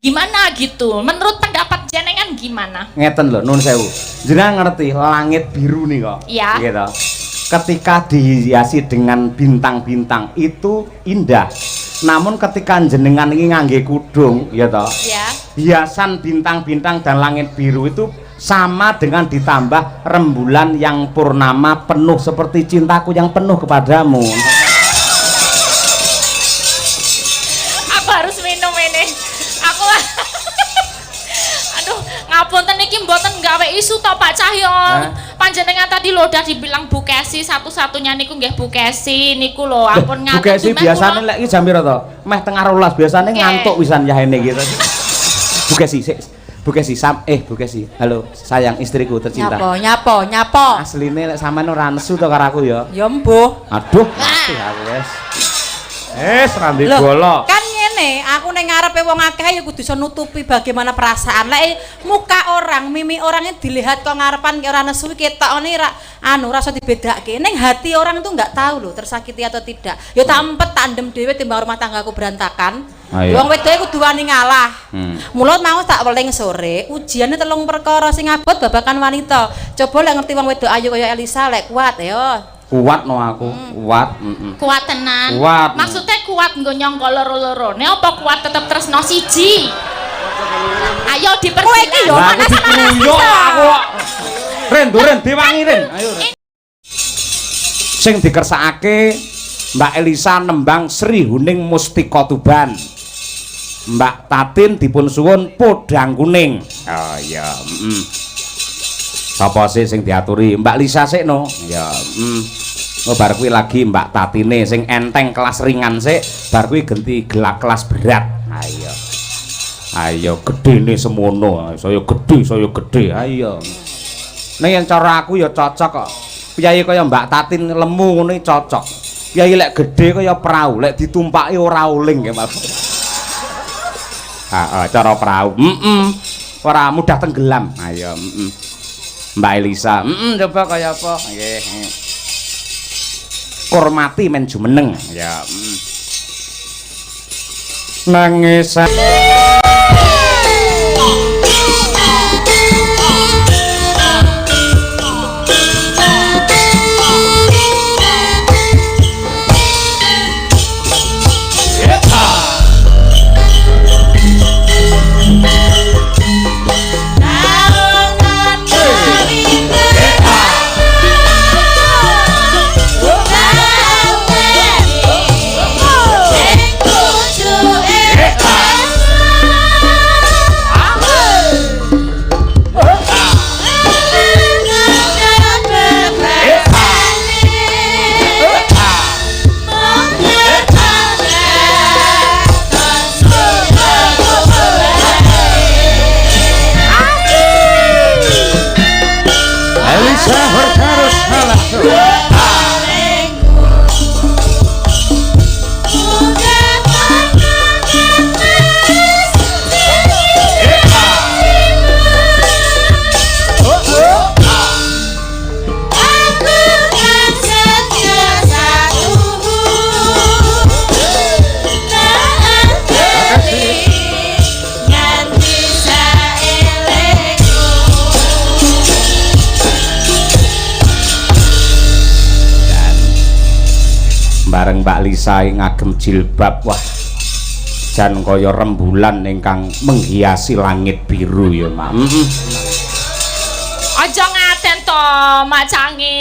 Gimana gitu? Menurut pendapat jenengan gimana? Ngeten lho, nun sewu. Jenengan ngerti langit biru nih kok. Iya. Gitu. Ketika dihiasi dengan bintang-bintang itu indah. Namun ketika jenengan ini ngangge kudung, ya toh. Iya. Hiasan bintang-bintang dan langit biru itu sama dengan ditambah rembulan yang purnama penuh seperti cintaku yang penuh kepadamu. Aku harus minum ini. Aku aduh, ngapunten iki mboten gawe isu to Pak Cahyo. Panjenengan tadi lo udah dibilang Bu Kesi, satu-satunya niku nggih Bu Kesi niku lho, ampun ngaten. Bu Kesi biasane lek iki jam pira to? Meh tengah 12 biasane ngantuk pisan yahene gitu. Bu Kesi, Bu Kesi, Bu Kesi. Halo, sayang istriku tercinta. Nyapo. Asline lek sampean ora nesu to karo aku ya. Ya mbuh. Aduh, mati aku wis. Rambi bola. Kan ngene, aku ning ngarepe wong akeh ya kudu iso nutupi bagaimana perasaan. Lek muka orang, mimi orangnya dilihat kok ngarepan ora nesu ketokne ra rasa dibedakake. Ning hati orang tuh nggak tahu loh tersakiti atau tidak. Ya tak empet tandem dhewe timbang rumah tanggaku berantakan. Wong wedoke kudu wani ngalah. Mula mau tak weling sore, ujiane 3 perkara sing abot babakan wanita. Coba lek ngerti wong wedok ayu kaya Elisa lek kuat ya. Kuat no aku, kuat. Kuat tenan. Kuat. Maksudnya kuat nggo nyangka loro-lorone apa kuat tetep tresno siji? Ayo diperjelas. Kowe iki yo mana sama aku. Ren diwangi Ren. Ayo. Sing dikersakake Mbak Elisa nembang Sri Huning Mustika Tuban. Mbak Tatin dipun suwun podang kuning. Oh iya, Sapa sih sing diaturi? Mbak Lisa sik no. Ya, Oh bar kuwi lagi Mbak Tatine sing enteng kelas ringan sik, bar kuwi genti gelak kelas berat. Ayo. Ayo gedene semono. Saya gede. Ayo. Ning yang cara aku ya cocok kok. Piyayi kaya Mbak Tatin lemu ngono cocok. Piyayi lek gede kaya perahu, lek ditumpaki ora uling ya, Mas. Cara perahu. Ora mudah tenggelam. Ayo, Mbak Elisa, coba kaya apa? Nggih. Hormati men jumeneng. Ya. Nangis. bareng Mbak Lisa ngagem jilbab, wah jan kaya rembulan ingkang menghiasi langit biru ya Mak. Aja ngaten to Mak Cangi,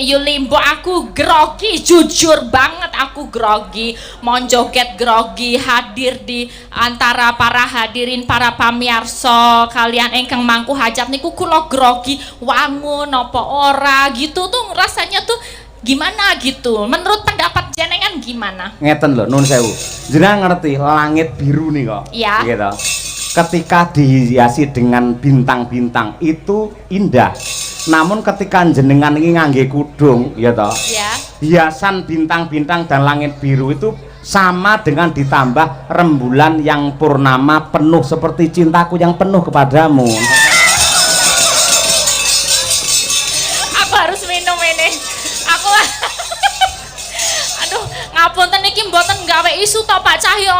Yulimbo aku grogi, jujur banget aku grogi, mau joget grogi, hadir di antara para hadirin para pamirsa kalian ingkang mangku hajat niku kula grogi, wangun apa ora gitu tuh rasanya tuh gimana gitu. Menurut pendapat jenengan gimana? Ngeten lho nun sewu. Jenengan ngerti langit biru nih kok. Iya. Gitu. Ketika dihiasi dengan bintang-bintang itu indah. Namun ketika jenengan ini ngangge kudung, ya toh. Iya. Hiasan bintang-bintang dan langit biru itu sama dengan ditambah rembulan yang purnama penuh seperti cintaku yang penuh kepadamu. Aku harus minum ini. Aku aduh, ngapunten iki mboten gawe isu toh Pak Cahyo.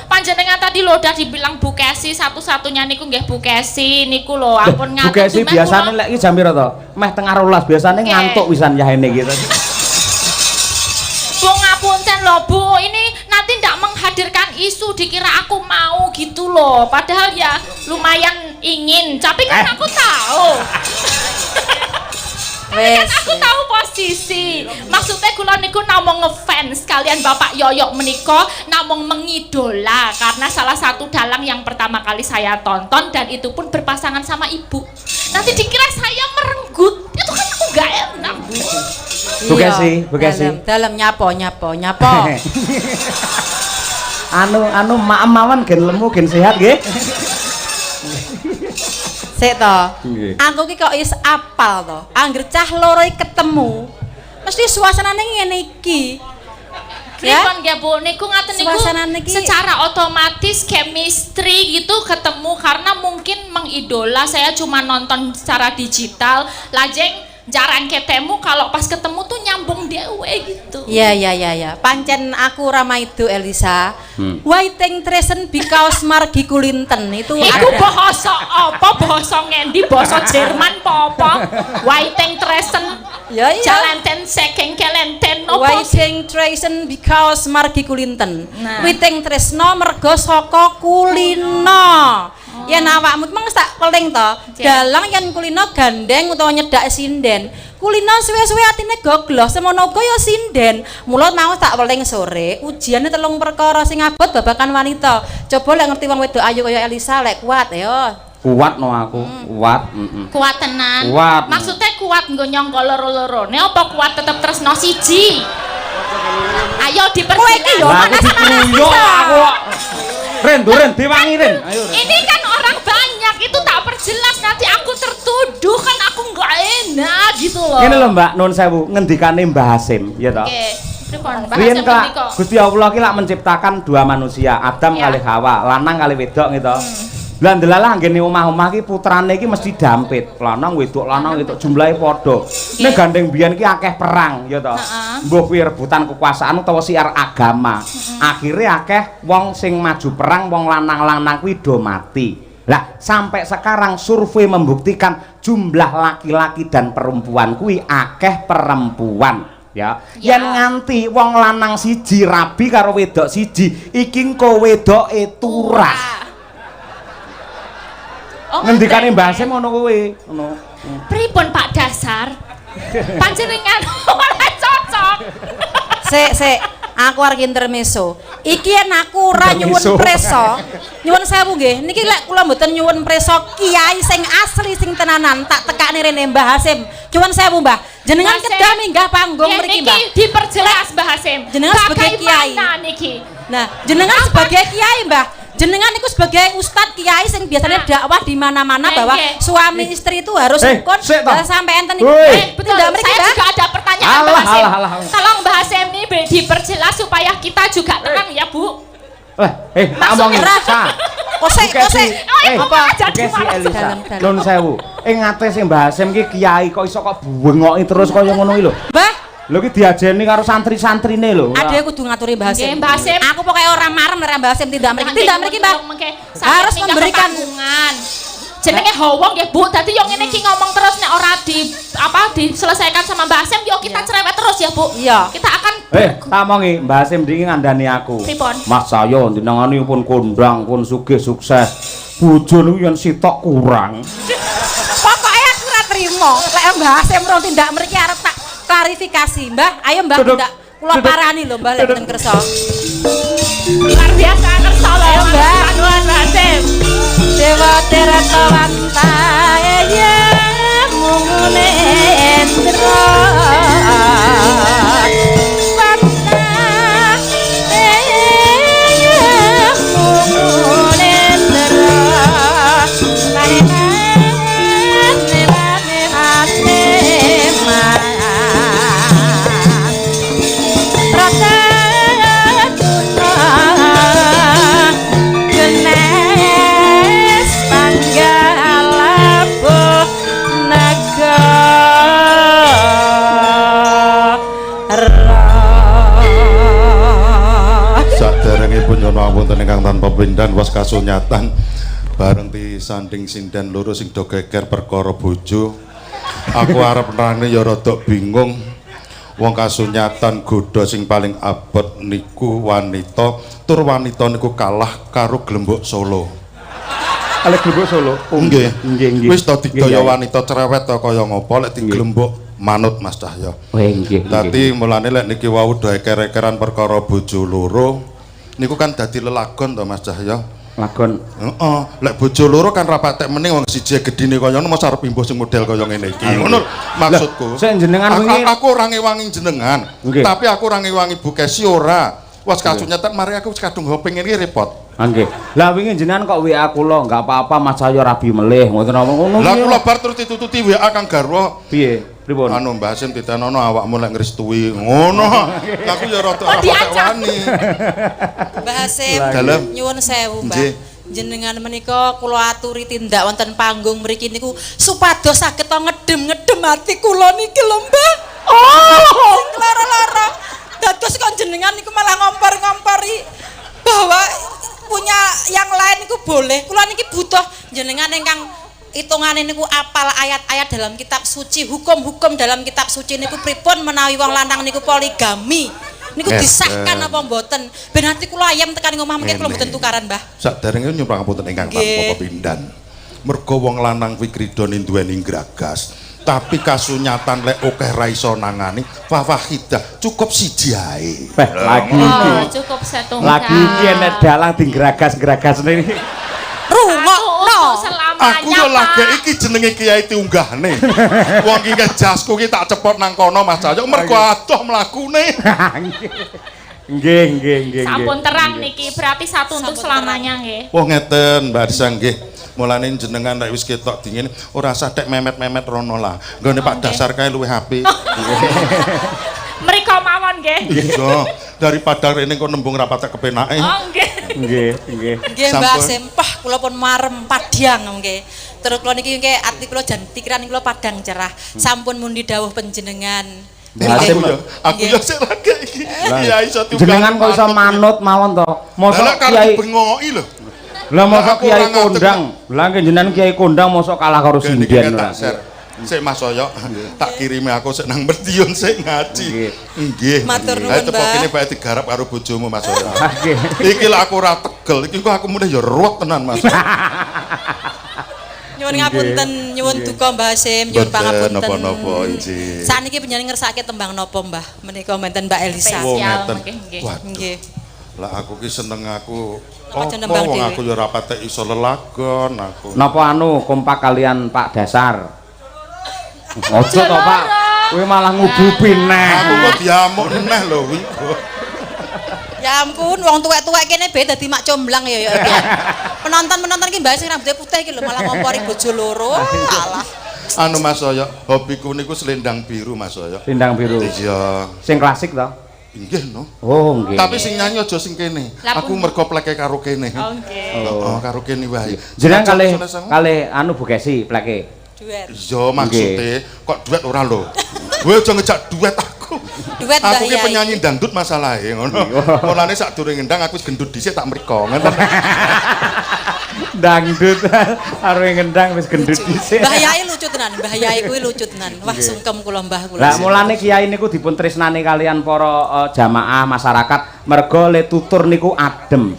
Panjenengan tadi lho udah dibilang Bu Kesi satu-satunya niku nggih Bu Kesi niku lho ampun Bu Kesi biasane lek iki jam piro to? Meh tengah 12 biasane ngantuk pisan yahene gitu. Bu ngapunten lho Bu, ini nanti ndak menghadirkan isu dikira aku mau gitu loh. Padahal ya lumayan ingin, tapi kan aku tahu. Kan aku tahu posisi. Maksudnya kula niku namung ngefans kalian Bapak Yoyok menika namung mengidola karena salah satu dalang yang pertama kali saya tonton dan itu pun berpasangan sama ibu. Nanti dikira saya merenggut. Itu kan aku gak enak, Bu. Bu Kesi. Dalam nyapo. anu maem mawon gen lemu gen sehat nggih. Sik to. Aku ki kok is apal to. Angger cah loro ketemu. Mesti suasanane ngene iki. Pripun nggih Bu, niku ngaten niku Suasanane secara otomatis chemistry gitu ketemu karena mungkin mengidola saya cuma nonton secara digital, lajeng jarang ketemu kalau pas ketemu tuh nyambung dewe gitu. Iya. Pancen aku Ramaido Elisa. Waiting treason because margi kulinten itu Iku bahasa apa? Bahasa ngendi? Bahasa Jerman apa? Waiting treason. Ya iya. Jalenten saking kelenten opo? Waiting treason because margi kulinten. Nah. Waiting tresno mergo saka kulino. Yen awakmu mung tak peling to, dalang yen kulino gandeng utawa nyedak sinden. Kulino suwe-suwe atine gogloh, semono uga ya sinden. Mula mau tak peling sore, ujiane 3 perkara sing abot babagan wanita. Coba lek ngerti wong wedok ayu kaya Elisa lek kuat ya. Kuat no aku, kuat. Kuat tenan. Kuat. Maksudnya kuat nggo nyangka loro-lorone apa kuat tetep tresno siji? Ayo diperjelas. Kowe iki yo mana aku. Ren diwangi Ren. Ayo. Ini kan orang banyak itu tak perjelas nanti aku tertuduh kan aku nggak enak gitu loh. Ini lho Mbak Nun sewu ngendikane Mbah Hasim ya toh. Oke. Pripun Riyen bahasa kak menika? Gusti Allah ki lak menciptakan dua manusia, Adam Ya. kali Hawa, lanang kali wedok gitu. Lah ndelalah nggene omah-omah ki putrane ki mesti dampit, lanang wedok jumlahe padha. Nek gandeng biyen ki akeh perang ya toh. Mbuh kuwi rebutan kekuasaan utawa siar agama. Akhire akeh wong sing maju perang, wong lanang-lanang kuwi do mati. Lah sampai sekarang survei membuktikan jumlah laki-laki dan perempuan kuwi akeh perempuan. Ya. Yen nganti wong lanang siji rabi karo wedok siji, iki engko wedoke turah. Ngendikane Mbah Hasim ngono kuwi, ngono. Pripun Pak Dasar? Panjenengan ora cocok. Sik, aku arep intermezzo. Iki yen aku ora nyuwun preso. Nyuwun sewu nggih. Niki lek kula mboten nyuwun preso kiai sing asli sing tenanan, tak tekakne rene Mbah Hasim. Nyuwun sewu, Mbah. Jenengan kedah minggah panggung mriki, Mbah. Niki diperjelas Mbah Hasim. Jenengan sebagai kiai. Niki. Nah, jenengan sebagai kiai, Mbah. Jenengan itu sebagai ustadz kiai sing biasanya dakwah di mana-mana bahwa suami istri itu harus rukun sampai enten betul. Saya juga ada pertanyaan Mbah Hasim. Tolong Mbah Hasim ini diperjelas supaya kita juga tenang ya Bu. Tak omongin Kose apa Kesi Elisa Nun sewu ngate sing Mbah Hasim ki kiai kok iso kok bengoki terus kaya ngono iki lho Mbah lho ki diajeni karo santri-santrine lho ade kudu ngaturi Mbah Hasim. Mbah Hasim aku pokoke ora marem nek Mbah Hasim tidak mriki Mbah harus memberikan jenenge howong ya Bu. Dadi yo ngene iki ngomong terus nek ora diselesaikan sama Mbah Hasim yo kita cerewet terus ya Bu. Kita akan tak omongi Mbah Hasim iki ngandani aku. Mas saya jenengane pun kondang pun sugih sukses. Bojo niku yen sitok kurang. Pokoke aku ora trimo lek Mbah Hasim ora tindak mriki arep tak klarifikasi. Mbah, ayo Mbah tindak kula parani lho Mbah lek ten kersa. Luar biasa kersa lho. Ayo Mbah, Nuwun Mbah Hasim. Dewa Teratawanta ya mungune endra Panggala was kasunyatan bareng disanding sinden loro sing do geger perkara bojo. Aku arep nerangne ya rada bingung. Wong kasunyatan godha sing paling abot niku wanita, tur wanita niku kalah karo Glembok Solo. Kalih Glembok Solo. Nggih. Nggih. Wis to digaya wanita cerewet to kaya ngopo lek diglembok manut Mas Cahya. Nggih. Dadi mulane lek niki wau do eker-ekeran perkara bojo loro niku kan dadi lelagon to Mas Cahya. Lagon. Heeh, lek bojo loro kan ra patek meneng wong siji gedine kaya ngono mos arep imbuh sing model kaya ngene iki. Ngono maksudku. Sik jenengan wingi aku ora ngewangi jenengan, tapi aku ora ngewangi Bu Kesi ora. Was kasunyatan mari aku wis kadung pengen iki repot. Nggih. Lah wingi jenengan kok WA kula enggak apa-apa Mas Cahya rabi melih ngoten apa ngono. Lah kula bar terus ditututi WA Kang Garwa. Piye? Pripun? Anu Mbah Hasim ditenono awakmu lek ngrestui. Ngono. Aku ya rada patek wani. Mbah Hasim, nyuwun sewu, Mbah. Jenengan menika kula aturi tindak wonten panggung mriki niku supados saged ngedem-ngedem ati kula niki lho, Mbah. Oh, lara-lara. Dados kon jenengan niku malah ngompor-ngompori bahwa punya yang lain niku boleh. Kula niki butuh jenengan ingkang hitungane niku apal ayat-ayat dalam kitab suci, hukum-hukum dalam kitab suci niku pripun menawi wong lanang niku poligami. Niku disahkan apa mboten? Ben ati kula ayam tekan ngomah mengke kula mboten tukaran, Mbah. Saderenge nyumpang ngapunten ingkang tanpa pepindhan. Mergo wong lanang kuwi kridone duweni gragas, tapi kasunyatan lek akeh ra iso nangani, fawahidah cukup siji ae. Lagi iki. Cukup setunggal. Lagi iki nek dalang digragas-gragas niki. Rungokno. Aku yo lagi iki jenenge Kiai Tiunggahne. Wong iki jasku iki tak cepot nang kono Mas Cahya mergo adoh mlakune. Nggih. Sampun terang niki berarti satu untuk selamanya nggih. Wah ngeten Mbak Arisa nggih. Mulane jenengan nek wis ketok dingin ora usah tek memet-memet rono lah. Nggone Pak Dasar kae luwih apik. Mriko mawon nggih. Iya, daripada rene kok nembung ra patek kepenake. Oh nggih. Nggih. Nggih Mbah Hasim, kula pun marem padhang nggih. Terus kula niki nggih ati kula jan pikiran kula padhang cerah. Sampun mundi dawuh panjenengan. Aku yo sik lagi iki. Iya iso tuh. Jenengan kok iso manut mawon to. Mosok Kiai bengoki lho. Lah mosok Kiai kondang. Lah jenengan Kiai kondang mosok kalah karo sinden ora. Sik Mas Soyo, tak kirimi aku sik nang Merdion sik ngaji. Nggih. Matur nuwun, Mbah. Tepok kene bae digarap karo bojomu Mas Soyo. Nggih. Iki lek aku ora tegel, iki kok aku mulih ya ruwet tenan Mas. Nyuwun ngapunten, nyuwun duka Mbah Hasim, nyuwun pangapunten. Napa-napa inji. Sakniki panjenengan ngersake tembang napa, Mbah? Menika menten Mbak Elisa. Nggih. Nggih. Lah aku ki seneng aku. Aja nembang Wong dhewe. aku ya ora patek iso lelagon aku. Napa anu kompak kalian Pak Dasar? Ojo to Pak, kowe malah ngububi neh. Aku kok diamuk neh lho kuwi. Ya ampun, wong tuwek-tuwek kene bae dadi mak comblang ya. Penonton-penonton iki mbak sing rambutnya putih iki lho malah ngompori bojo loro. Alah. Anu Mas Soyo, hobiku niku selendang biru Mas Soyo. Selendang biru. Iya. Sing klasik to? Inggih no. Oh, nggih. Tapi sing nyanyi aja sing kene. Aku mergo pleke karo kene. Oh nggih. Oh, karo kene wae. Jenengan kalih anu Bu Kesi pleke. Duet. Iya maksude kok duet ora lho. Kowe aja ngejak duet aku. Duet Mbah Aku ki Yai. penyanyi dangdut masalahe ngono. Mulane sadurunge ngendang aku wis gendut dhisik tak mriko ngoten. Dangdut karo ngendang wis gendut dhisik. Mbah Yai lucu tenan, Mbah Yai kuwi lucu tenan. Wah sungkem kula Mbah kula. Lah mulane kiai niku dipun tresnani kalian para jamaah masyarakat mergo le tutur niku adem.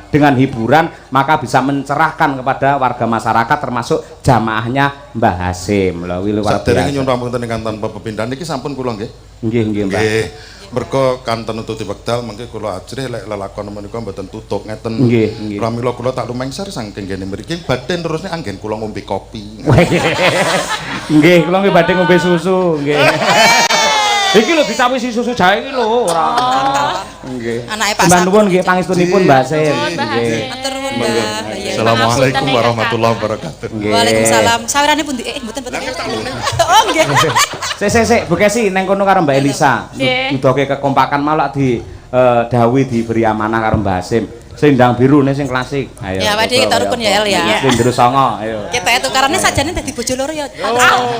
Dengan hiburan maka bisa mencerahkan kepada warga masyarakat termasuk jamaahnya Mbah Hasim. Lha kuwi luar biasa. Saderenge nyuwun pamunten ingkang tanpa pepindhan niki sampun kula nggih. Nggih, Mbah. Nggih. Mergo kanten nututi wekdal mengke kula ajrih lek lelakon menika mboten tutup ngeten. Nggih. Pramila kula tak lumengser saking kene mriki badhe terusne anggen kula ngombe kopi. Nggih, kula nggih badhe ngombe susu, nggih. Iki lho ditawisi susu jahe iki lho ora. Nggih. Anake Pak Mbah nuwun nggih pangestunipun Mbah Hasim. Nggih. Matur nuwun Mbah. Assalamualaikum warahmatullahi wabarakatuh. Waalaikumsalam. Sawerane pundi? Mboten. Oh nggih. Sik Bu Kesi neng kono karo Mbak Elisa. Dudoke kekompakan malah di dawuhi diberi amanah karo Mbah Hasim. Selendang biru nih sing klasik. Ayo. Ya, Pak Dik, kita rukun ya, El ya. Selendang songo, ayo. Kita itu karena sajane dadi bojo loro ya.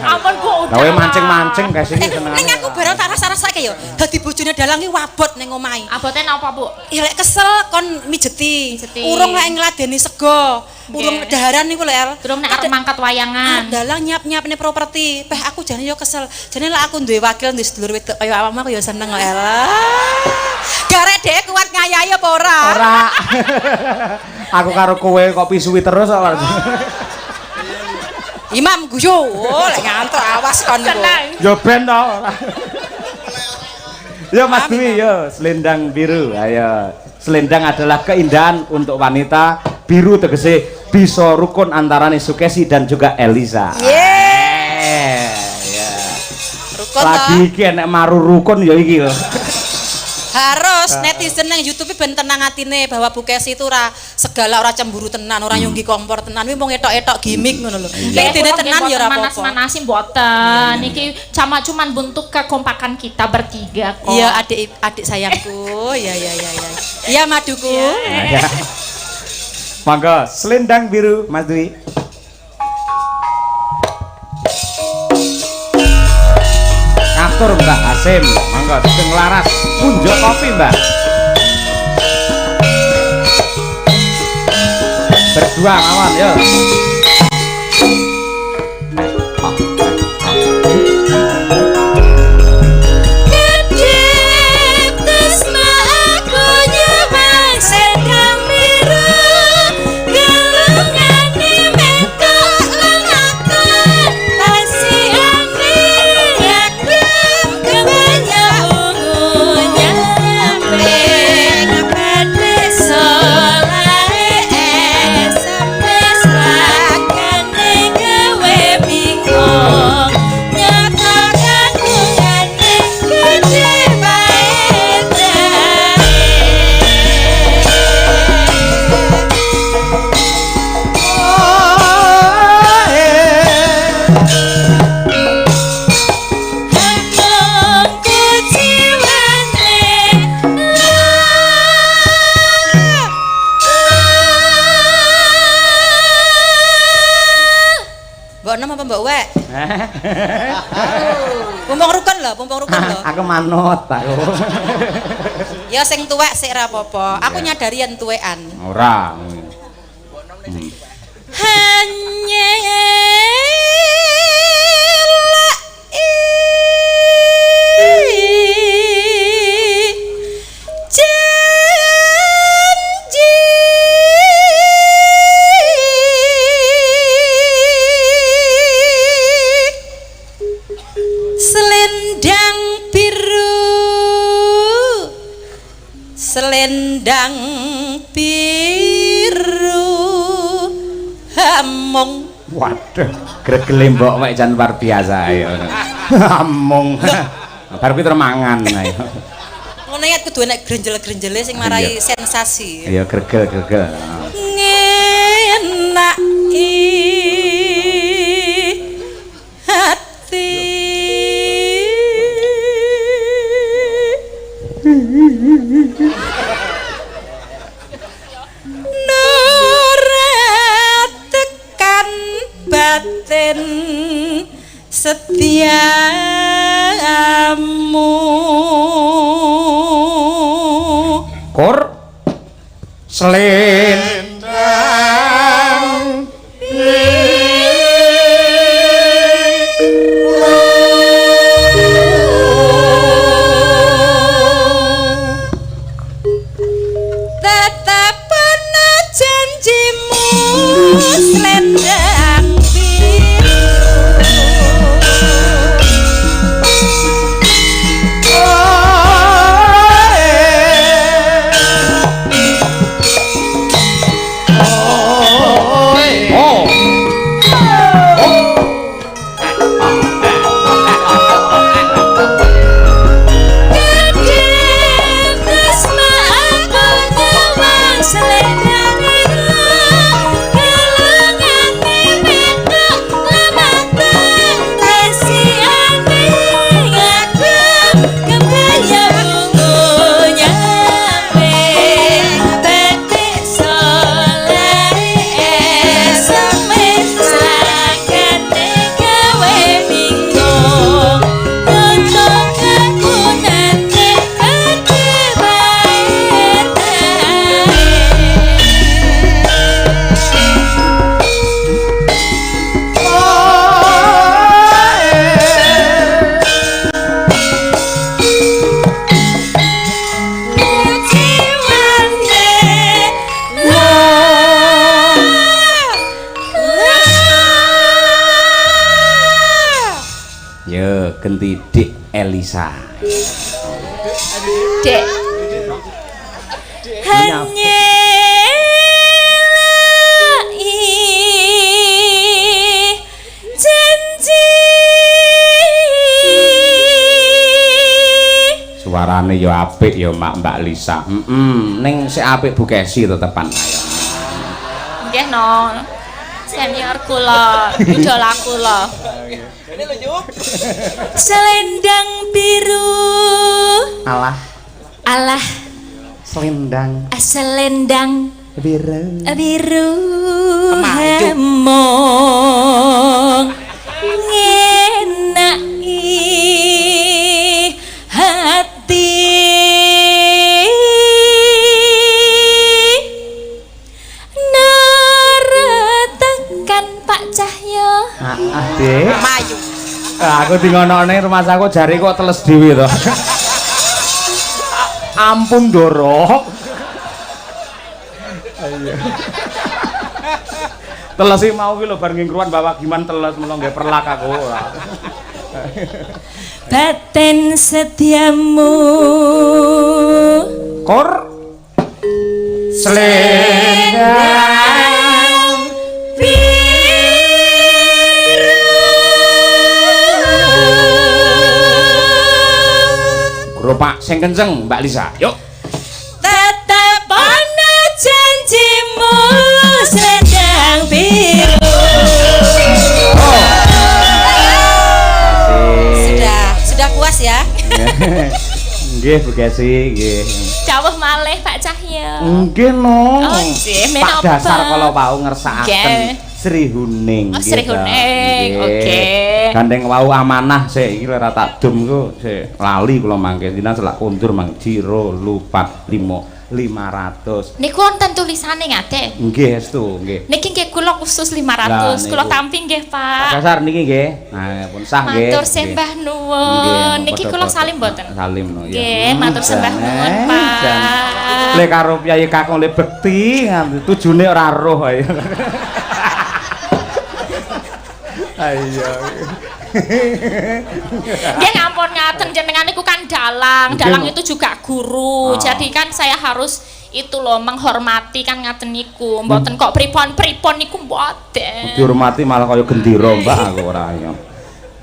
Ampun Bu, udah. Gawe mancing-mancing guys ini seneng. Ning aku bareng tak rasa-rasake ya. Dadi bojone dalang iki wabot ning omahe. Abote napa, Bu? Ya lek kesel kon mijeti. Mijeti. Urung lek ngladeni sego. Urung Nggih. daharan niku lho El. Durung nek arep mangkat wayangan. Dalang nyiap-nyiapne properti. Peh aku jane yo kesel. Jane lek aku duwe wakil duwe sedulur wedok kaya awakmu aku yo seneng kok El. Garek dhek kuat ngayahi apa ora? Ora. Aku karo kowe kok pisuwi terus kok. Imam guyu. Oh, lek ngantuk awas kon niku. Tenang. Yo ben to. Yo Mas Dwi yo selendang biru. Ayo. Selendang adalah keindahan untuk wanita. Biru tegese bisa rukun antarane Sukesi dan juga Elisa. Yeah. Rukun Lagi toh. iki enek maru rukun ya iki lho. Harus netizen nang YouTube ben tenang atine bahwa Bu Kesi itu ora segala ora cemburu tenan, ora nyunggi kompor tenan. Kuwi mung etok-etok gimmick ngono lho. Nek dene tenan ya ora apa-apa. Manas-manasin mboten. Niki cuman bentuk kekompakan kita bertiga kok. Iya, adik sayangku. Ya. Iya, maduku. Ya. Monggo selendang biru Mas Dwi. Ngatur Mbak Hasim, monggo sing laras punjo kopi Mbak. Berdua mawon yo. Mbak Wek. Pumpung rukun lho. Aku manut aku. Ya sing tuwek sik ra apa-apa. Aku nyadari yen tuwekan. Ora. Hanya selendang biru hamung. Waduh, gregele mbok wek jan luar biasa ayo. Amung. Bar kuwi termangan ayo. Ngono ya kudu enek grenjel-grenjele sing marai sensasi. Iya gregel-gregel. Ngenaki hati. Tekan batin setiamu Kur selendang selendang biru genti Dik Elisa. Dek. Hanya janji. Suarane ya apik ya Mbak Lisa. Ning sik apik Bu Kesi tetepan. Nggih no. Senior kula, idola kula. Selendang biru. Alah. Selendang biru. Hemong ngenai hati. Neretekan Pak Cahyo. Dek. Mayu. Aku dingonokne rumah saku jari kok teles dhewe to. Ampun Doro. Ayo. Teles iki mau ki lho bar ngingkruan bawa giman teles mula nggih perlak aku ora. Baten setiamu Kor selendang biru. Grupak sing kenceng Mbak Lisa. Yuk. Tetap ana janjimu selendang biru. Sudah puas ya? Nggih Bu Kesi, nggih. Dawuh malih Pak Cahyo. Nggih no. Oh, nggih, Pak menapa? Dasar kala wau ngersakaken Nggih. Sri Huning. Oh, Sri gitu. Huning, Nggih. oke. Gandeng wau amanah sik iki ora tak dum ku sik lali kula mangke dina selak kundur mang jiro lupat 500. Niku wonten tulisane ngate. Nggih estu, nggih. Niki nggih kula khusus 500. Lah, Kula niku. tampi nggih, Pak Pak. Dasar niki nggih. Nah, pun sah nggih. Matur Nggih. sembah Nggih, nuwun. Niki kula padha-padha. salim mboten? Salim no ya. Nggih, matur sembah nuwun, jan. Pak. Le karo Kyai Kakung le bekti nganti tujune ora roh ae. Ayo. Nggih ngampun ngaten jenengan niku kan dalang. Dalang itu juga guru. Jadi kan saya harus itu loh menghormati kan ngaten niku. Mboten kok pripon-pripon niku mboten. Dihormati malah kaya gendera Mbak aku ora ya.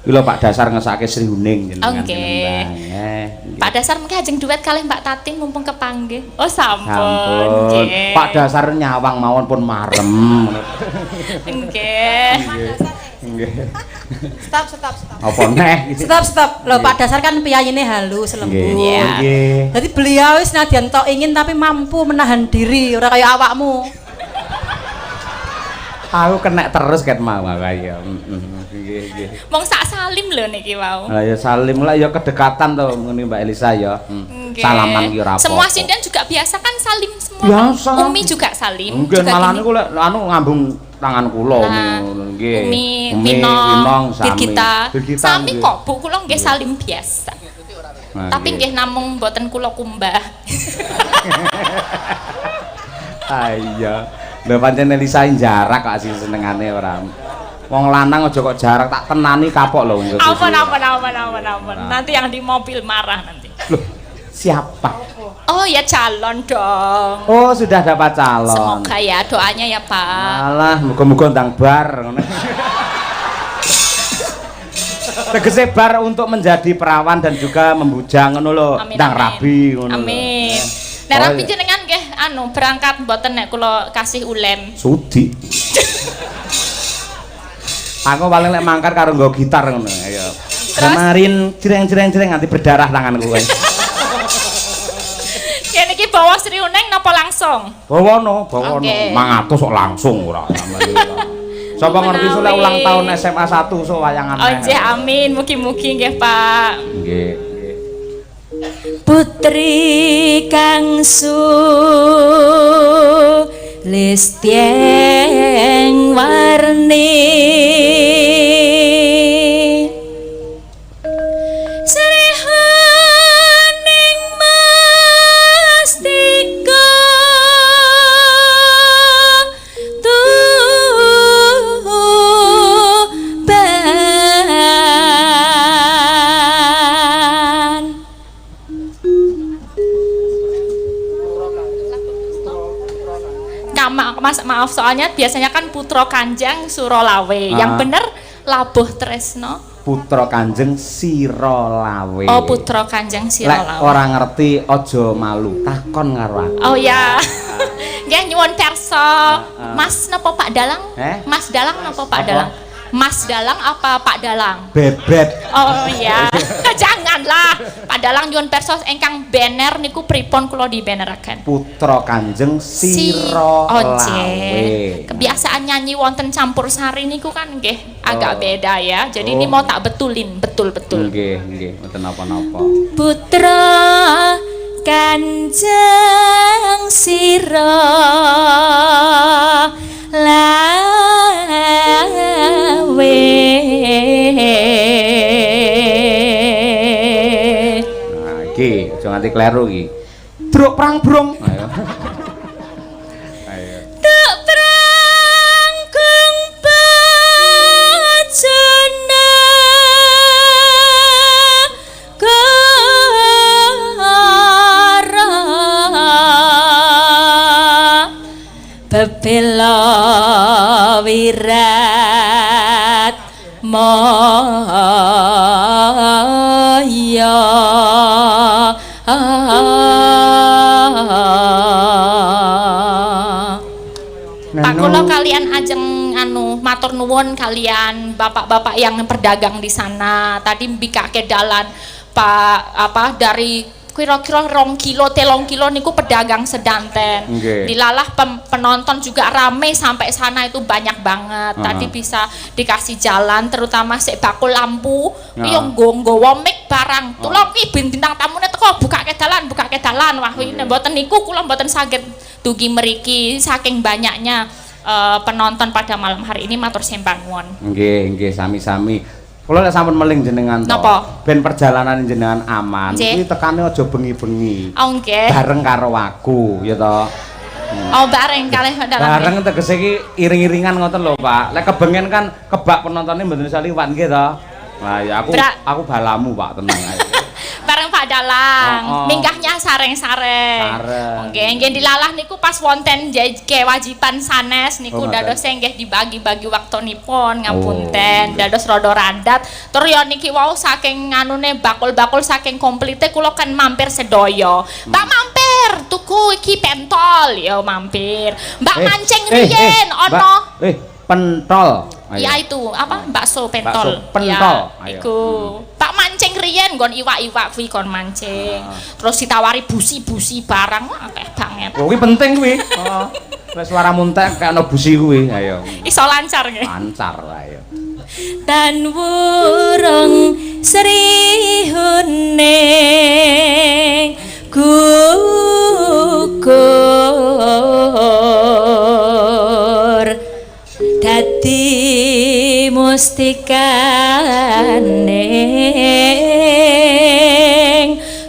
Iki lho Pak Dasar ngesake Sri Huning jenengan. Nggih. Nggih. Pak Dasar mungkin ajeng duet kalih Mbak Tatin mumpung kepanggih. Oh sampun. Sampun. Nggih. Pak Dasar nyawang mawon pun marem. Nggih. Nggih. Stop. Apa neh? Stop. Loh Pak Dasar kan piyayine halus lembut. Nggih. Nggih. Jadi beliau wis nadyan tok ingin tapi mampu menahan diri, ora kaya awakmu. Aku kena terus ket mau kaya. Nggih. Mong sak salim lho niki wau. Lah ya salim lah ya kedekatan to ngene Mbak Elisa ya. Nggih. Salaman ki ora apa. Semua sinden juga biasa kan salim semua. Biasa. Umi juga salim. Mungkin juga malah gini. niku lek anu ngambung tangan kula nggih. Umi, Winong, sami. Birgita. Sami nggih. kok Bu, kula nggih salim biasa. Nah, Tapi nggih namung mboten kula kumbah. Iya. Lho pancen Elisa jarak kok sing senengane ora. Wong lanang aja kok jarak tak tenani kapok lho. Ampun. Nanti yang di mobil marah nanti. Loh, siapa? Oh ya calon dong. Oh, sudah dapat calon. Semoga ya doanya ya Pak. Alah, muga-muga ndang bar ngono. Tegese bar untuk menjadi perawan dan juga membujang ngono lho, Amin, ndang amin. rabi ngono. lho. Amin. Oh, Nek rabi iya. jenengan nggih anu berangkat mboten nek kula kasih ulem. Sudi. Aku paling lek mangkat karo nggo gitar ngono ya. Kemarin jreng nganti berdarah tanganku kowe. Ya niki bawa Sri Uneng napa langsung? Bawono, Oke. 500 kok langsung ora sampeyan. Sapa ngerti Menawi. sulek ulang tahun SMA 1 so wayangan. Oh nggih amin, mugi-mugi nggih Pak. Nggih. Putri kang Listieng warni Srihaning mastika maaf soalnya biasanya kan Putra Kanjeng Suralawe. Yang bener Labuh Tresno. Putra Kanjeng Sirolawe. Oh, Putra Kanjeng Lek Sirolawe. ora ngerti aja malu, takon karo aku. Oh ya. Nggih nyuwun persa. Mas napa Pak Dalang? Mas Dalang napa Pak Dalang? Mas Dalang apa Pak Dalang? Bebet. Oh ya. Janganlah. Pak Dalang nyuwun persa ingkang banner niku pripun kula di banneraken. Putra Kanjeng Sirolawe. Kebiasaan nyanyi wonten campur sari niku kan nggih agak beda ya. Jadi ini mau tak betulin, betul-betul. Nggih, mboten napa-napa. Putra Kanjeng Sirolawe. Nah, iki aja nganti kleru iki. Druk prang brung. Ayo. Ayo. Tak prangkung bajana kara bebela wirat maya Pak kula kalian ajeng matur nuwun kalian bapak-bapak yang berdagang di sana. Tadi mbikake dalan Pak dari kira-kira 2 kilo 3 kilo niku pedagang sedanten. Dilalah penonton juga rame sampai sana itu banyak banget. Tadi bisa dikasih jalan terutama sik bakul lampu yang nggawa mic barang. Tulung iki bintang tamune teko bukake dalan. Wah ini mboten niku kula mboten saged dugi mriki saking banyaknya penonton pada malam hari ini matur sembah nuwun. Nggih, sami-sami. Kula lek sampun meling jenengan to. Ben perjalanan jenengan aman. Kuwi tekane aja bengi-bengi. Oh nggih. Bareng karo aku, ya to. Oh, bareng kalih dalam. Bareng tegese iki iring-iringan ngoten lho, Pak. Lek kebengen kan kebak penontonnya mboten iso liwat nggih to. Nah, ya aku balamu, Pak, tenang ae. Bareng Pak Dalang, minggahnya sareng-sareng. Nggih dilalah niku pas wonten kewajiban sanes niku dados nggih dibagi-bagi waktunipun ngapunten, dados rada randat. Tur ya niki wau saking nganune bakul-bakul saking komplite kula kan mampir sedaya. Mbak mampir tuku iki pentol ya mampir. Mbak mancing riyen ana. Pentol. Ya itu apa bakso pentol. Pentol. Ya, iku. Pak mancing riyen nggon iwak-iwak kuwi kon mancing. Terus ditawari busi-busi barang akeh banget. Kuwi penting kuwi. Heeh. Wis suara muntek kaya ana busi kuwi. Ayo. Iso lancar nggih. Lancar ayo. Tan wurung srihune gugur dadi mustikaning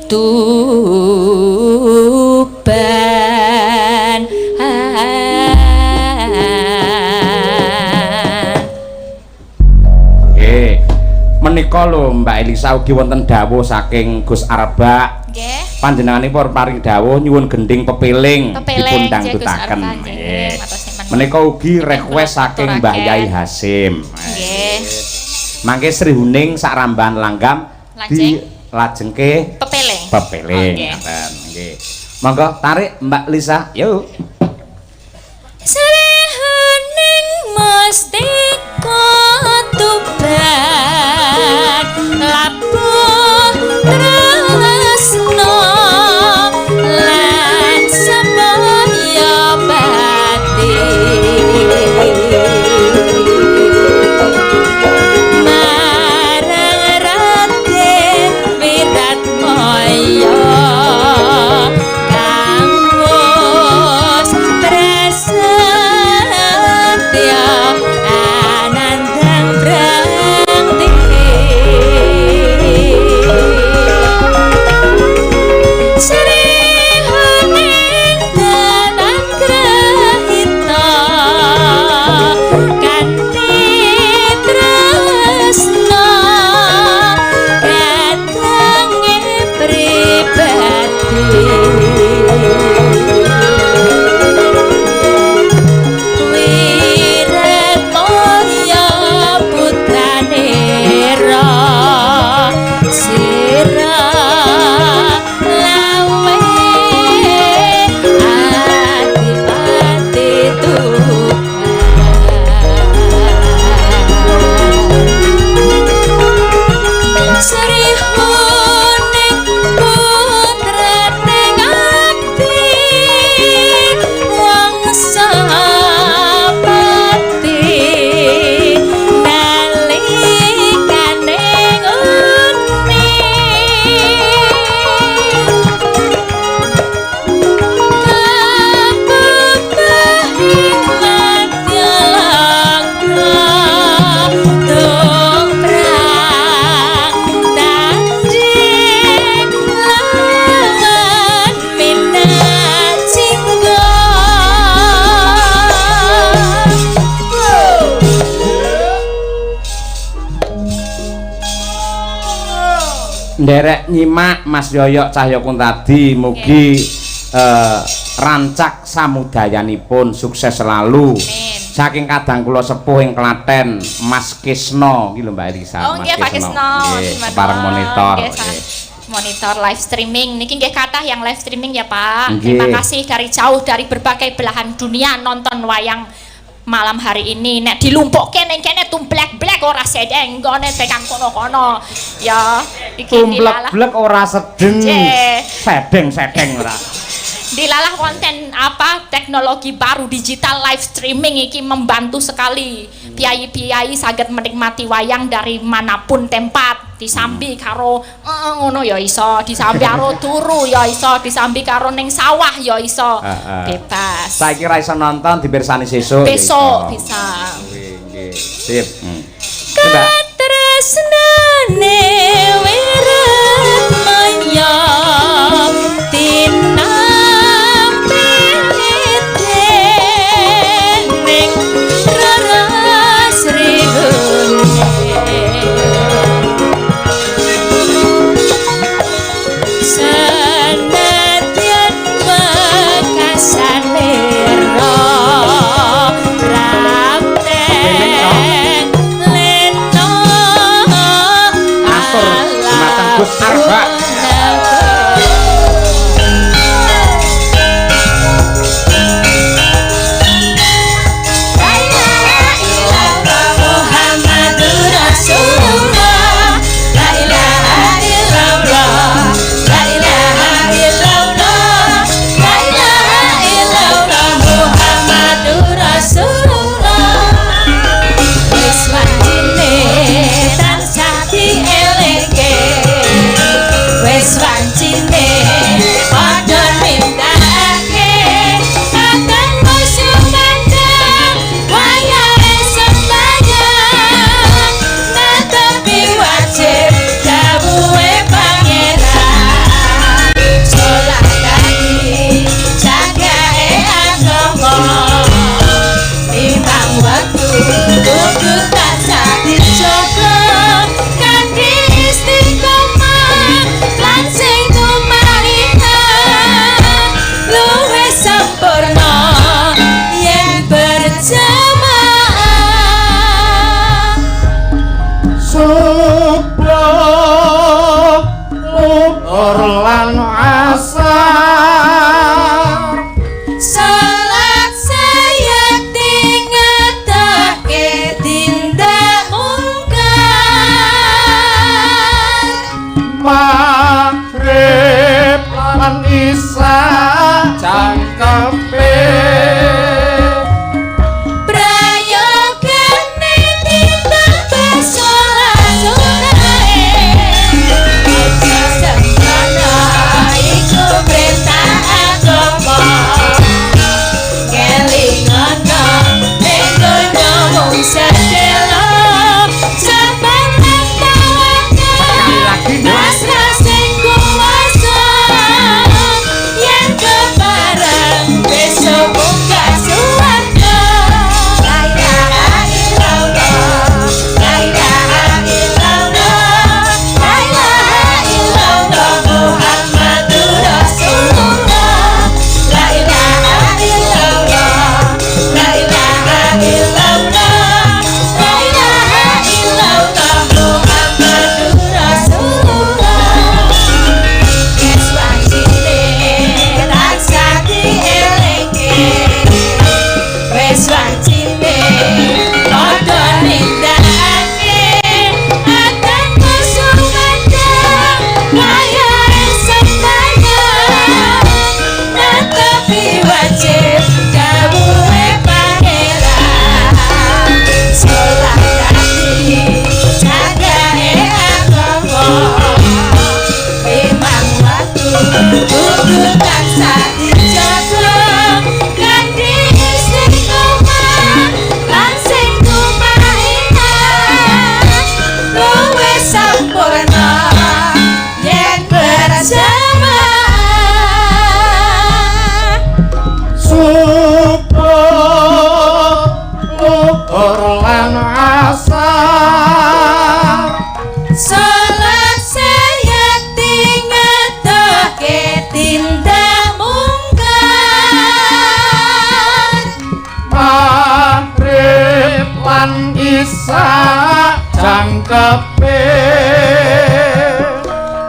Tuban. Menika lho Mbak Elisa ugi wonten dawuh saking Gus Arba. Nggih. Panjenenganipun paring dawuh nyuwun gending pepiling dipun dangdutaken. Nggih. Menika ugi request saking Mbah Yai Hasim. Nggih. Mangke Srihuning sak rambahan langgam dilajengke pepiling. Pepiling. Nggih. Monggo tarik Mbak Lisa. Yuk. Srihuning mustika Tuban labuh tresno lan samaya pati marang Raden Wiratmaya kang wis presen nderek nyimak Mas Yoyok Cahyokun tadi mugi rancak samudayanipun sukses selalu. Saking kadang kula sepuh ing Klaten Mas Kisno iki lho Mbak Elisa. Oh nggih Pak Kisno. Bareng monitor. Monitor live streaming niki nggih kathah yang live streaming ya Pak. Terima kasih dari jauh dari berbagai belahan dunia nonton wayang malam hari ini. Nek dilumpukke ning kene tumblek-blek ora sedeng nggone tekan kono-kono. Ya iki tumblek-blek ora sedeng. Sedeng-sedeng ora. Dilalah konten apa teknologi baru digital live streaming iki membantu sekali piyayi-piyayi saged menikmati wayang dari manapun tempat disambi karo ngono ya iso disambi karo turu ya iso disambi karo ning sawah ya iso bebas saiki ra iso nonton dipirsani sesuk besok bisa nggih sip katresnane wirat maya Salat saya sak cangkepe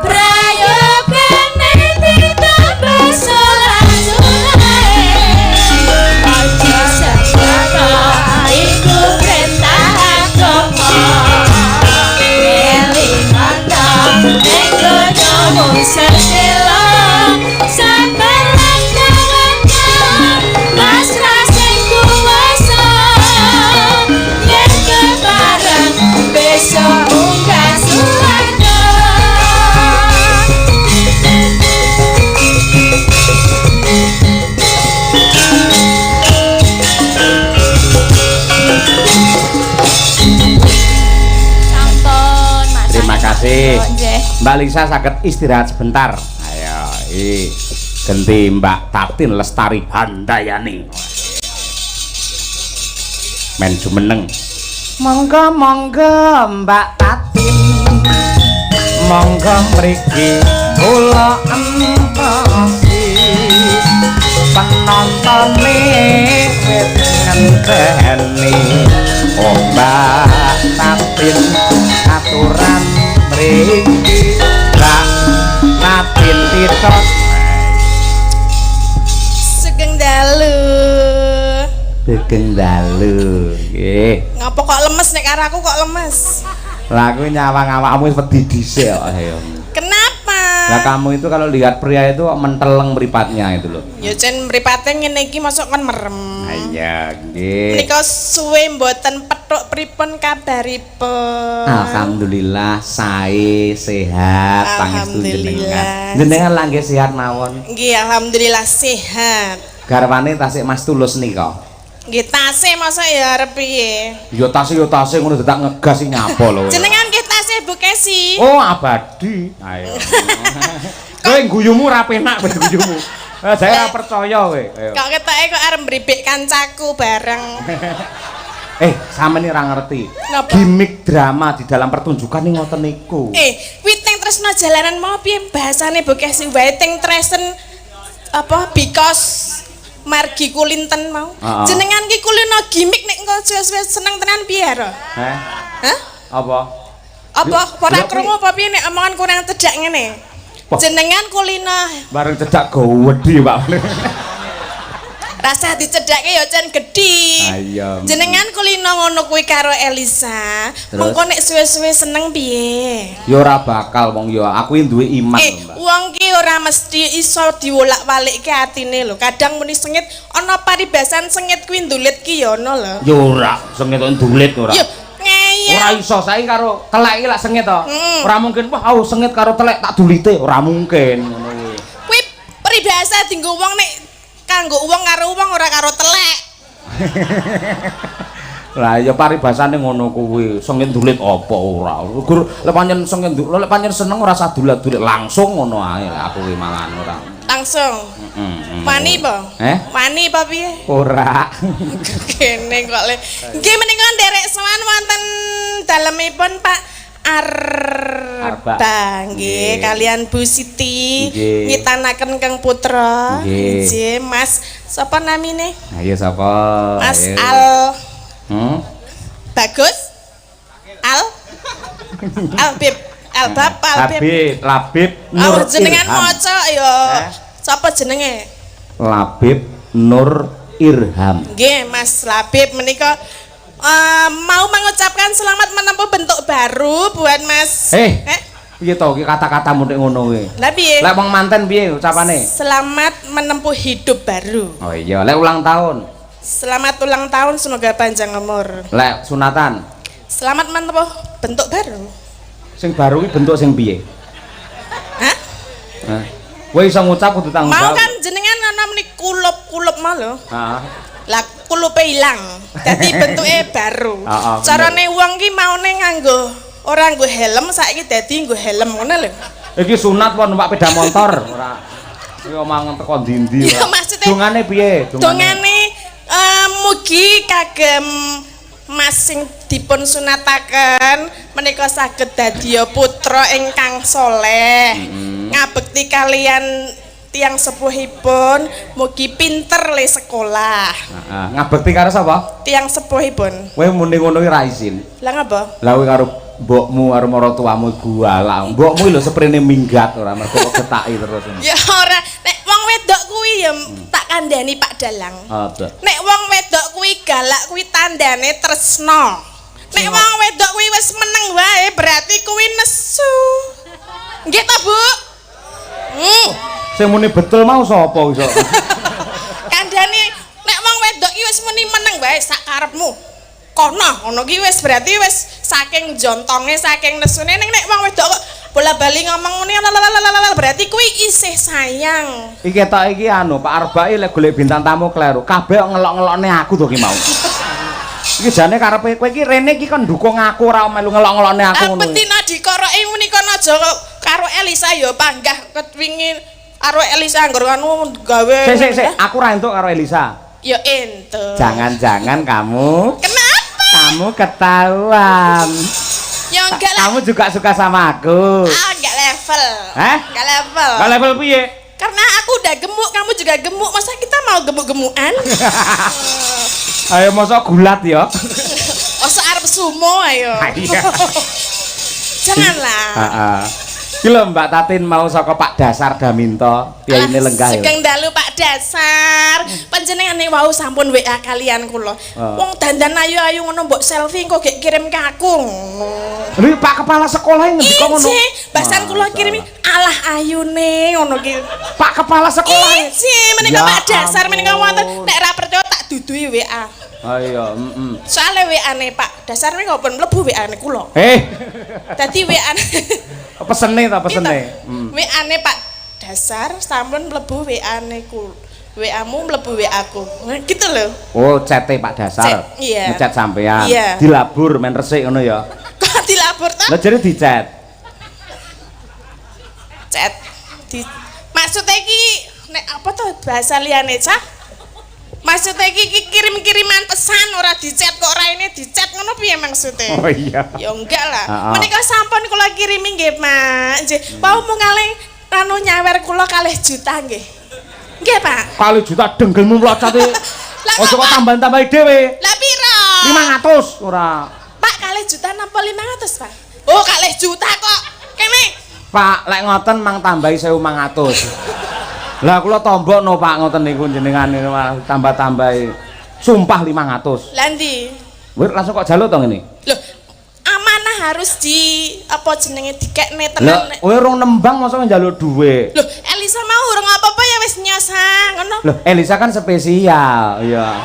Prayogane ditambah solat-solae Aja sakjana iku perintah agama Elingana ning donya sedelo sampeyan jangan pasrah sing kuwasa yen kepareng besok unggah suwarga Sampun Mas. Terima kasih. Nggih. Mbak Lisa saged istirahat sebentar. Ayo, ganti Mbak Tatin Lestari Handayani. Men jumeneng. Monggo Mbak Tatin. Monggo mriki kula entosi. Penontone wis ngenteni. Oh Mbak Tatin aturan mriki Mbak Tatin titot Sugeng dalu. Sugeng dalu nggih. Ngapa kok lemes nek karo aku kok lemes? Lah kuwi nyawang awakmu wis wedi dhisik kok ayo. Kenapa? Lah kamu itu kalau lihat pria itu kok menteleng mripatnya itu loh. Ya jen mripate ngene iki mosok kon merem. Iya nggih. Menika suwe mboten petuk pripun kabaripun? Alhamdulillah sae sehat pangestu jenengan. Alhamdulillah. Jenengan langge sehat mawon. Nggih, alhamdulillah sehat. Garwane tasik Mas Tulus nika. Nggih tasih mosok ya arep piye? Ya tasik ngono dadak ngegas sing nyapa lho. Jenengan nggih tasih Bu Kesi. Oh abadi. Ayo. Kowe guyumu ra penak kowe guyumu. Saya percaya kowe. Ayo. Kok ketoke kok arep mbribik kancaku bareng. Sampe ini ora ngerti. Napa? Gimik drama di dalam pertunjukan ini ngoten niku. Kuwi teng tresno jalanan mau piye bahasane Bu Kesi wae teng tresen apa because margi kulinten mau. Jenengan ki kulino gimik nek engko suwe-suwe seneng tenan piye ro? Hah? Hah? Apa? Apa ora Lho, krungu apa piye nek omongan kurang cedak ngene? Wah. Jenengan kulino Bareng cedak gowedi, Pak. rasa dicedake ya jan gedhi. Ayo. Jenengan kulino ngono kuwi karo Elisa. Terus? Mengko nek suwe-suwe seneng piye? Ya ora bakal wong ya aku duwe iman lho, Mbak. Wong ki ora mesti iso diwolak-walikke atine lho. Kadang muni sengit ana paribasan sengit kuwi ndulit ki ya ana lho. Ya ora, sengit kok ndulit ora. Yo ngeyel. Ora iso saiki karo telek iki lak sengit to. Hmm. Ora mungkin wah aku sengit karo telek tak dulite, ora mungkin ngono kuwi. Kuwi peribahasa dienggo wong nek kanggo wong karo wong ora karo telek. Lah ya paribasane ngono kuwi. Sengit ndulit apa ora. Gur lek pancen sengit lek pancen seneng ora usah dulit-dulit langsung ngono ae aku kuwi malan ora. Langsung. Wani apa? Wani apa piye? Ora. Kene kok le. Nggih menika nderek sowan wonten dalemipun Pak Arba nggih kalian Bu Siti ngitanaken Kang Putra. Nggih Mas sapa namine? Ayo sapa? Mas Ayo. Al. Bagus? Al? Albib. Albab Albib. Labib Nur. Jenengan maca ya. Sapa jenenge? Labib Nur Irham. Nggih, Mas Labib menika mau mengucapkan selamat menempuh bentuk baru buat Mas. Piye to iki kata-katamu nek ngono kuwi? Lah piye? Lek wong manten piye ucapane? Selamat menempuh hidup baru. Oh iya, lek ulang tahun. Selamat ulang tahun, semoga panjang umur. Lek sunatan. Selamat menempuh bentuk baru. Sing baru iki bentuk sing piye? Hah? Kowe iso ngucap kudu tanggung Mau jawab. kan jenengan ana meni kulup-kulup mau lho. Heeh. Lah kulupe ilang. Dadi bentuke baru. Carane wong ki maune nganggo ora nggo helm, saiki dadi nggo helm ngono lho. Iki sunat apa numpak sepeda motor ora. Iki omongan teko ndi-ndi Ya, ora. maksudnya- Dongane piye? Dongane mugi kagem Mas sing dipun sunataken menika saged dadi putra ingkang soleh. Ngabekti kalian tiang sepuhipun mugi pinter le sekolah. Heeh, ngabekti karo sapa? Tiang sepuhipun. Kowe muni ngono ki ra isin. Lah ngapa? Lah kowe karo mbokmu karo maratuamu guala. Mbokmu lho seprene minggat ora mergo kok getaki terus. Ya ora, nek wong wedok kuwi ya tak kandhani Pak Dalang. Apa? Nek wong wedok kuwi galak kuwi tandane tresno. Nek wong wedok kuwi wis meneng wae berarti kuwi nesu. Nggih ta, Bu? Sing muni betul mau sapa iso? Kandhane nek wong wedok iki wis muni meneng wae sak karepmu. Kono, ngono ki wis berarti wis saking jontonge, saking nesune nek wong wedok kok bola-bali ngomong ngene berarti kuwi isih sayang. Iki ketok iki anu Pak Arbaki lek golek bintang tamu kleru. Kabeh ngelok-ngelokne aku to ki mau. Iki jane karepe kowe iki rene iki kon ndukung aku ora melu ngelok-ngelokne aku ngono. Betina dikoroki menika aja karo Elisa ya panggah ketwingi karo Elisa nggur anu gawe. Sik, aku ra entuk karo Elisa. Ya entuk. Jangan-jangan kamu Kenapa? kamu ketahuan. Ya enggak lah. Kamu juga suka sama aku. Enggak level. Hah? Enggak level. Kok level piye? Karena aku udah gemuk, kamu juga gemuk. Masa kita mau gemuk-gemukan? Ayo mosok gulat ya. Masa arep sumo ayo. Iya. Janganlah. Heeh. Iki lho Mbak Tatin mau saka Pak Dasar Daminto. Ya ini lenggah ya. Sugeng dalu Pak Dasar. Panjenengane wau sampun WA kalian kula. Wong dandan ayu-ayu ngono mbok selfie kok gek kirim ke aku. Lho Pak Kepala Sekolah ngendika ngono. Bahasan kula kirimi alah ayune ngono ki. Pak Kepala Sekolah. Menika Ya Pak Dasar menika wonten ampun. nek ra percaya tak dudui WA. Ayo, Soale WA-ne Pak Dasar menika pun mlebu WA-ne kula. Dadi WA-ne pesene ta pesene. WA-ne Pak Dasar sampun mlebu WA-ne kula. WA-mu mlebu WA-ku. Gitu lho. Oh, cete Pak Dasar. Chat, iya. Ngechat sampean. Iya. Dilabur men resik ngono ya. Kok dilabur ta? Lah jadi dichat. Chat. Maksudnya iki nek apa to bahasa liyane cah? Maksudnya iki kirim-kiriman pesan ora dicet kok raine dicet ngono piye maksudnya? Oh iya. Ya enggak lah. Heeh. Menika sampun kula kirimi nggih, Mak. Nggih. Pau mungaling anu nyawer kula 2 juta nggih. Nggih, Pak. 2 juta denggelmu mlocate. Ojo kok tambahan-tambahi dhewe. Lah piro? 500 ora. Pak 2 juta napa 500, Pak? Oh, 2 juta kok. Kene. Pak, lek ngoten mang tambahi 1500. Lah kula tombokno Pak ngoten niku jenengan tambah-tambahi. Sumpah 500. Lah ndi? Wis langsung kok jaluk to ngene. Loh, amanah harus di apa jenenge dikekne Lah, tenan. kowe urung nembang mosok njaluk dhuwit. Loh, Elisa mau urung apa-apa ya wis nyosang ngono. Loh, Elisa kan spesial, ya.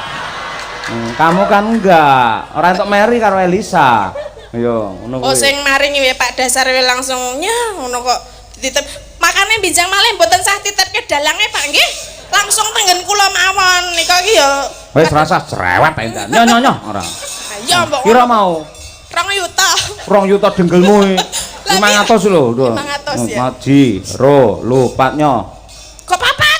Kamu kan enggak. Ora entuk meri karo Elisa. Yo, ngono Oh, kuwi. sing maringi we Pak Dasar we langsung nyah ngono kok dititip. Makane bijang malih mboten sah titipke dalange Pak nggih. Langsung tenggen kula mawon nika iki ya. Wis rasa cerewet ta. Nyoh ora. Ayo mbok. Kira mau 2 juta. 2 juta denggelmu. 500 lho, 500 ya. Ngaji, ro, lu patnya. Kok papat?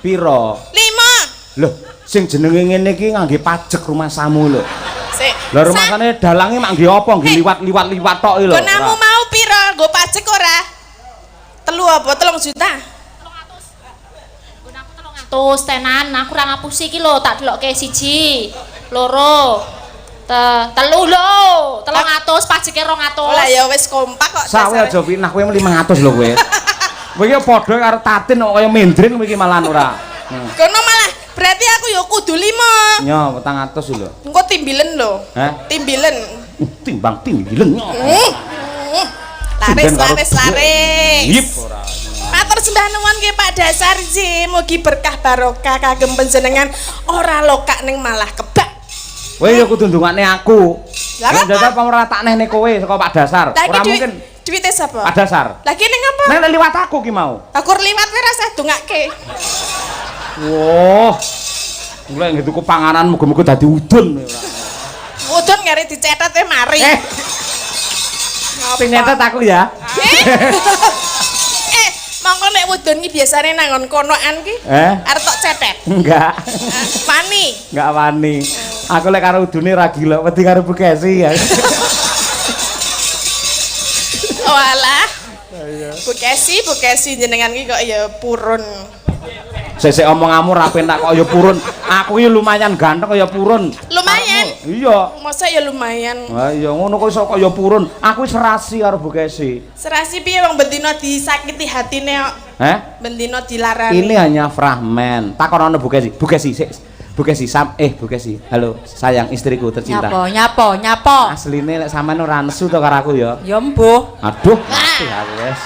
Piro? 5. Loh, sing jenenge ngene iki ngangge pajak rumah samu lho. Sik. Lah rumasane dalange mak nggih apa? Nggih liwat-liwat tok iki lho. Gonamu mau piro? Nggo pajak ora? 3 juta. Terus tenan aku ora ngapusi iki lho tak delokke 1, 2, 3 lho. 300 pajeke 200. Lah ya wis kompak kok. Sawe dasare. aja pinah kowe 500 lho kowe. Kowe iki padha karo Tatin kok kaya mendrin kowe iki malahan ora. Kono malah berarti aku ya kudu 5. Nyo 400 lho. Engko timbilen lho. Hah? Timbilen. Timbang timbilen nyo. Laris laris laris. Yip ora. Matur sembah nuwun nggih Pak Dasar ji, mugi berkah barokah kagem panjenengan ora lokak ning malah kebak. Kowe ya kudu ndongakne aku. Lah Lah apa? jajal apa ora tak nehne kowe saka Pak Dasar. Ora mungkin duwite sapa? Pak Dasar. Lagi ning apa? Nek liwat aku ki mau. Aku liwat wae rasa dongake. Wah. Mulai nggih tuku panganan muga-muga dadi udun ora. Udun ngare dicetet mari. Ternyata aku ya. Monggo nek udun iki biasane nangon konoan ki. Arep tok cetet. Enggak. Wani. Enggak wani. Aku lek karo udune ra gila, wedi karo Bukesi ya. Walah. Bukesi jenengan ki kok ya purun. Sesek omonganmu ra penak kaya purun. Aku iki lumayan ganteng kaya purun. Lumayan. Iya. Masa ya lumayan. Lah iya ngono kok iso kaya purun. Aku wis serasi karo Bu Kesi. Serasi piye wong bendina disakiti hatine kok. Bendina dilarani. Ini hanya fragmen. Takonono Bu Kesi. Bu Kesi sik. Bu Kesi Bu Kesi. Halo, sayang istriku tercinta. Nyapo. Asline nek sampean ora nesu to karo aku ya. Ya mbuh. Aduh, mati aku wis.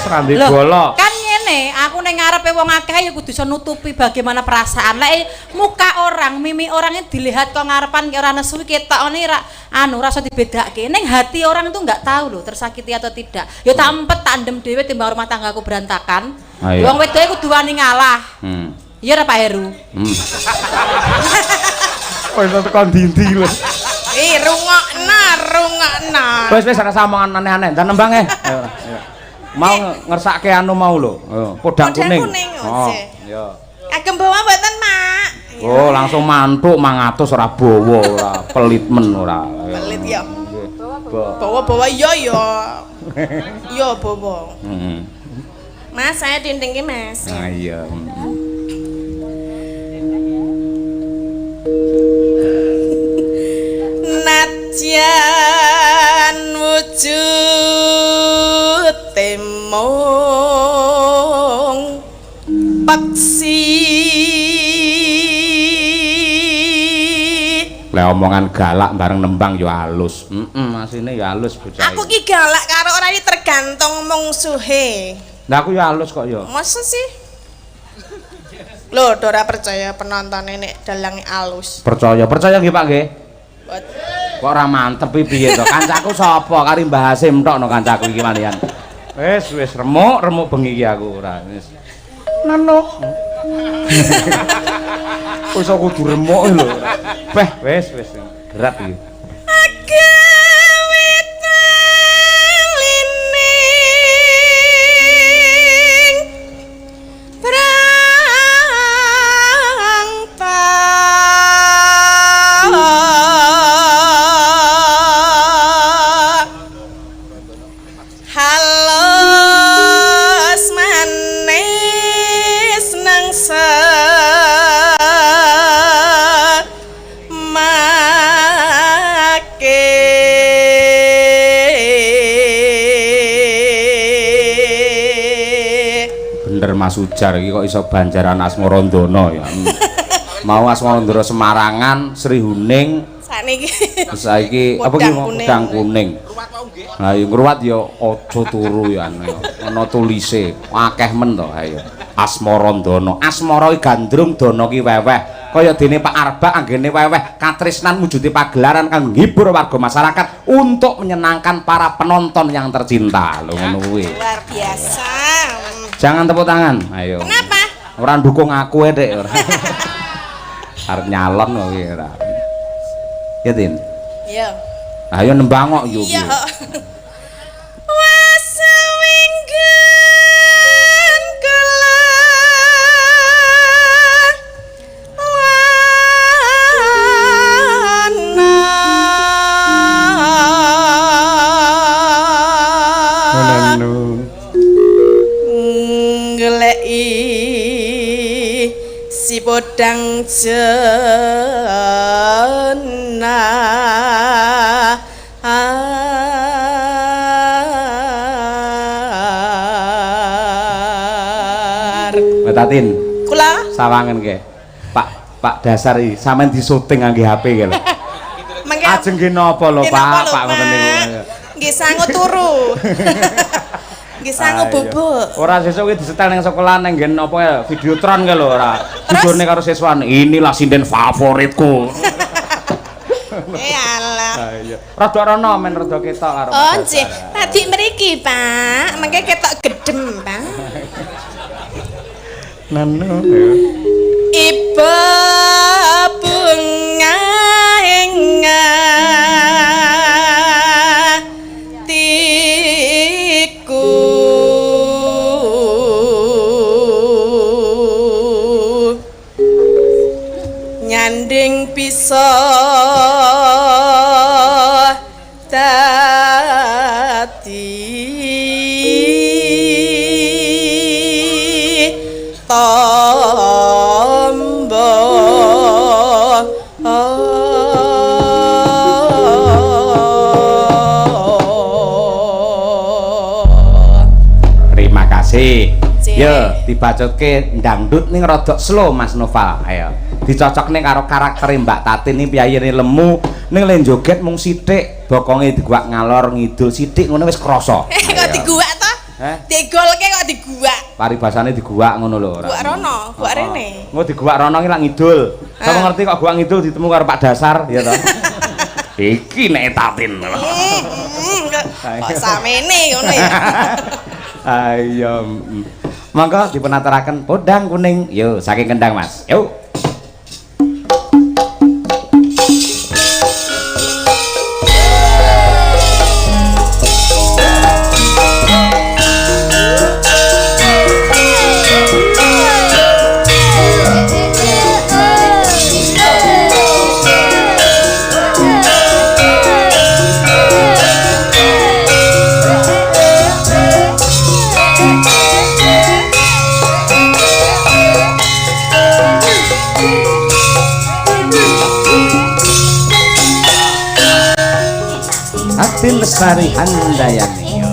Rambi bola. Kan ngene, aku ning ngarepe wong akeh ya kudu iso nutupi bagaimana perasaan. Lek muka orang, mimi orangnya dilihat kok ngarepan ora nesu ketokne ra ora iso dibedakake. Ning hati orang tuh nggak tahu loh tersakiti atau tidak. Ya tak empet tak ndem dhewe timbang rumah tanggaku berantakan. Wong wedoke kudu wani ngalah. Iya ora Pak Heru. Oh, itu tekan dindi lho. Rungokna. Wis ora samongan aneh-aneh, dan nembang Ayo. Mau ngersake anu mau lho. Podang kuning. Oh, iya. Agem bawa mboten, Mak. Oh, langsung mantuk 100 ora bawa ora, pelit men ora. Pelit ya. Bawa iya ya. Iya bawa. Mas, saya dindingnya Mas. Nah, iya. Natjan wujud temong paksi. Lah omongan galak bareng nembang yo halus. Asine yo halus bocah. Aku ki galak karo ora iki tergantung mungsuhe. Lah aku yo halus kok yo. Masa sih? Loh, ora percaya penonton nek dalange alus. Percaya nggih Pak nggih. Kok ora mantep piye to? Kancaku sapa? Kari Mbah Hasim tok no kancaku iki malian. Wis remuk bengi iki aku ora wis. Nano. Wis aku kudu remuk lho. Wis berat iki. Mas Ujar iki kok iso Banjaran Asmarandana ya. Mau Asmarandana Semarangan, Sri Huning. Saiki apa ki Podang Kuning. Lah yo ngruwat yo aja turu ya ana tulise. Akeh men to ayo. Asmarandana. Asmara ki gandrung, dana ki weweh. Kaya dene Pak Arbak anggene weweh katresnan wujude pagelaran kang nghibur warga masyarakat untuk menyenangkan para penonton yang tercinta. Lho ngono kuwi. Luar biasa. Jangan tepuk tangan, ayo. Kenapa? Orang dukung aku Dek. Arep nyalon kok iki ora. Ya Tin. Iya. Ayo nembang kok yo. Iya. Wasawinggan kula si podang jenah Tatin. Kula Sawangen ke. Pak dasar iki sampean disuting ngangge HP ke lho. Ajeng ki napa lho Pak ngoten niku. Nggih sangu turu. Nggih sangu bubuk. Ora sesuk iki disetel ning sekolah ning nggen apa ya Videotron ke lho ora. Jujurne karo siswan, inilah sinden favoritku. Alah. Iya. Rada rono men rada ketok karo. Oh nggih, tadi mriki Pak, mengke ketok gedhem Pak. Nano. Ibu bunga hatiku nyanding bisa dadi Ya, dibacutke dangdut ning rada slow Mas Nova. Ayo. Dicocokne karo karakter Mbak Tati ning piyayene lemu, ning le joget mung sithik, bokonge diguak ngalor ngidul sithik ngono wis krasa. Kok diguak to? Digolke kok diguak. Paribasane diguak ngono lho. Guak rono, guak rene. Engko diguak rono ki lak ngidul. Sapa ngerti kok guak ngidul ditemu karo Pak Dasar ya to. Iki nek Tatin. Kok samene ngono ya. Ayo. Monggo dipunaturaken podang kuning. Yo saking Kendang Mas. Yo. Ati Lestari Handayani.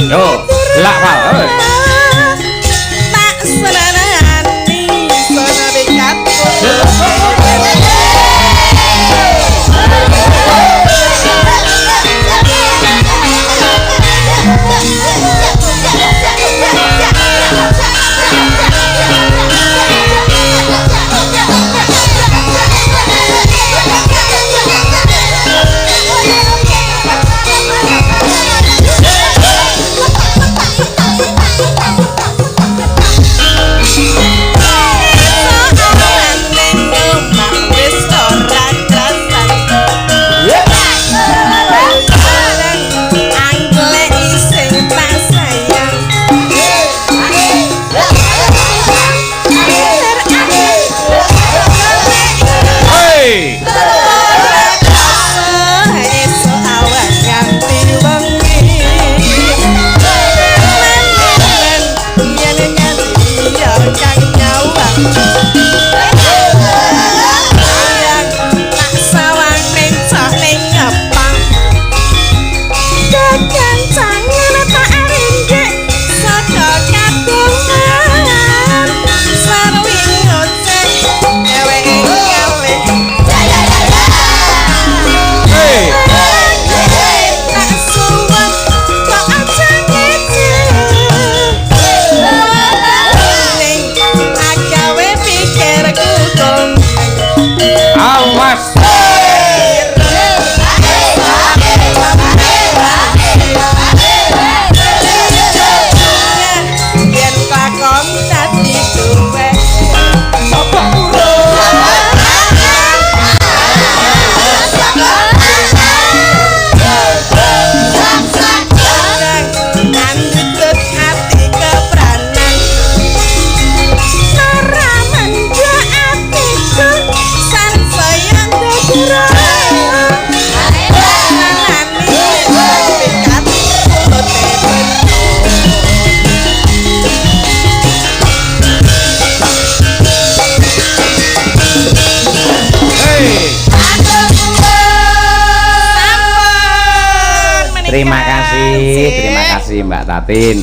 Yo, lak Pak. Tak senanani sono dekat. Terima kasih Mbak Tatin.